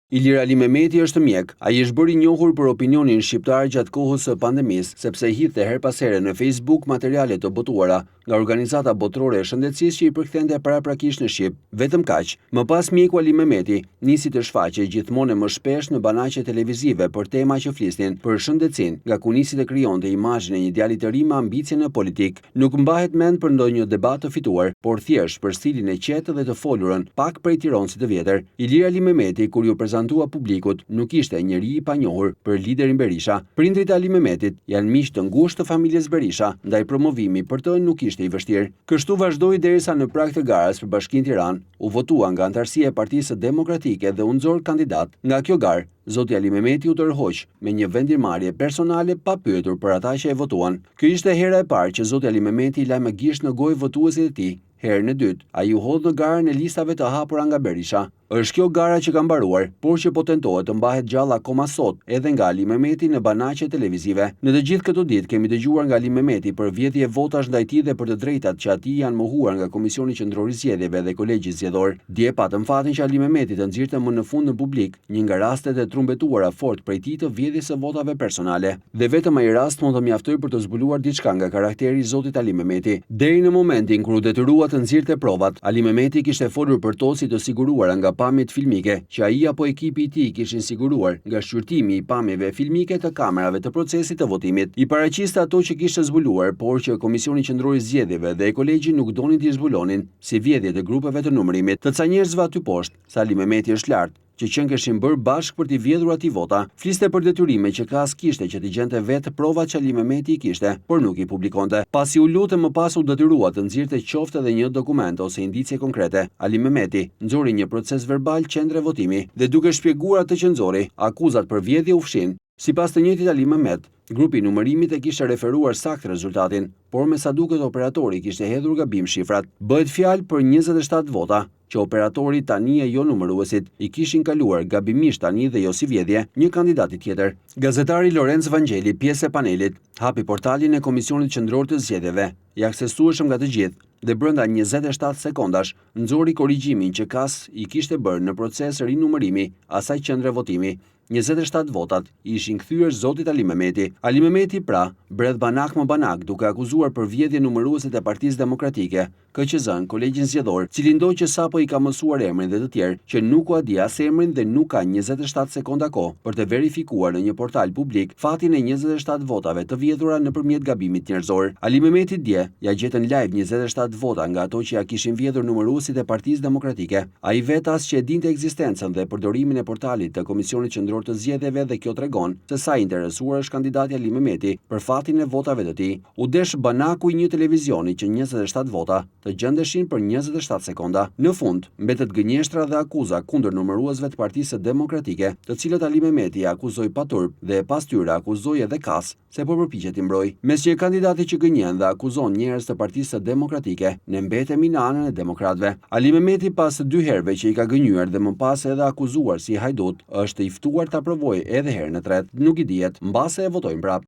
Ilir Ali Mehmeti është mjek. Ai është bërë i njohur për opinionin shqiptar gjatë kohës së pandemisë, sepse hidhte her pas here në Facebook materiale të botuara nga Organizata Botërore e Shëndetësisë që i përkthente paraprakisht në shqip. Vetëm kaq. Më pas mjeku Ali Mehmeti nisi të shfaqej gjithmonë më shpesh në banaqe televizive për tema që flisnin për shëndetësinë, nga ku nisi të krijonte imazhin e një djalit të ri me ambicie në politik. Nuk mbahet mend për ndonjë debat të fituar, por thjesht për stilin e qetë dhe të folurën, pak prej tironësit të vjetër. Ilir Ali Mehmeti, kur ju prezentua publikut, nuk ishte njeri i panjohur për liderin Berisha. Prindrit e Ali Mehmetit janë miq të ngushtë të familjes Berisha, ndaj promovimi për të nuk ishte i vështirë. Kështu vazhdoi derisa në prag të garës për Bashkinë Tiranë u votua nga antarësia e Partisë Demokratike dhe u nxor kandidat. Nga kjo garë, zoti Ali Mehmeti u tërhoq me një vendimmarrje personale pa pyetur për ata që e votuan. Kjo ishte hera e parë që zoti Ali Mehmeti i la me gisht në gojë votuesit e tij. Herën e dytë, ai u hodh në garën e listave të hapura nga Berisha. Është kjo gara që ka mbaruar, por që po tentohet të mbahet gjallë akoma sot, edhe nga Ali Mehmeti në banaqe televizive. Në të gjithë këto ditë kemi dëgjuar nga Ali Mehmeti për vjedhje votash ndaj tij dhe për të drejtat që atij janë mohuar nga Komisioni Qendror i Zgjedhjeve dhe Kolegji Zgjedhor. Dje patëm fatin që Ali Mehmeti të nxirrte më në fund në publik një nga rastet e trumbetuara fort prej tij të vjedhjes së votave personale. Dhe vetëm ai rast mund të mjaftoj për të zbuluar diçka nga karakteri i zotit Ali Mehmeti. Deri në momentin kur u detyrua të nxirrte provat, Ali Mehmeti kishte folur për to si të siguruara nga pamjet filmike që ai apo ekipi i tij kishin siguruar nga shqyrtimi i pamjeve filmike të kamerave të procesit të votimit. I paraqiste ato që kishte zbuluar, por që Komisioni Qendror i Zgjedhjeve dhe Kolegji nuk donin t'i zbulonin, si vjedhjet e grupeve të numërimit. Të ca njerëzve aty poshtë, sa Ali Mehmeti është lart, që qenë kishin bërë bashkë për t'i vjedhur ati vota, fliste për detyrime që kas kishte që t'i gjente vetë provat që Ali Mehmeti i kishte, por nuk i publikonte. Pasi u lutë më pas u detyrua të nxirrte qoftë edhe një dokument ose indicie konkrete, Ali Mehmeti nxori një proces verbal qendre votimi dhe duke shpjeguar atë që nxori, akuzat për vjedhje u fshin. Sipas të njëjtit Ali Mehmet, grupi numërimit e kishte referuar saktë rezultatin, por me sa duket operatori kishte hedhur gabim shifrat. Bëhet fjalë për 27 vota, që operatori tani e jo numëruesit i kishin kaluar gabimisht tani dhe jo si vjedhje një kandidati tjetër. Gazetari Lorenz Vangeli, pjesë e panelit, hapi portalin e Komisionit Qendror të Zgjedhjeve, i aksesueshëm nga të gjithë, dhe brenda 27 sekondash nxori korrigjimin që kas i kishte bërë në proces rinumërimi asaj qendre votimi. 27 votat ishin kthyer zotit Ali Mehmeti. Ali Mehmeti pra bredh banak më banak duke akuzuar për vjedhje numëruesit e Partisë Demokratike, KQZ-n, Kolegjin Zgjedhor, cili ndoj që sapo i ka mësuar emrin dhe të tjerë që nuk u a di as emrin dhe nuk ka 27 sekonda kohë për të verifikuar në një portal publik fatin e 27 votave të vjedhura nëpërmjet gabimit njerëzor. Ali Mehmeti dje ja gjetën live 27 vota nga ato që ja kishin vjedhur numëruesit e Partisë Demokratike. Ai vetë as që e dinte ekzistencën dhe përdorimin e portalit të Komisionit Qendror të Zgjedhjeve dhe kjo tregon se sa i interesuar është kandidati Ali Mehmeti për fatin e votave të tij. U desh banaku i një televizioni që 27 vota të gjendeshin për 27 sekonda. Në fund, mbetet gënjeshtra dhe akuza kundër numëruesve të Partisë Demokratike, të cilët Ali Mehmeti akuzoi paturp dhe pas tyre akuzoi edhe kas se po përpiqet t'i mbrojë. Mes një kandidati që gënjen dhe akuzon njerëz të Partisë Demokratike, ne mbetemi në anën e demokratëve. Ali Mehmeti pas 2 herëve që i ka gënyer dhe më pas edhe akuzuar si hajdut, është i ftuar ta provojë edhe herën e tretë. Nuk i dihet, mbase e votojnë prap.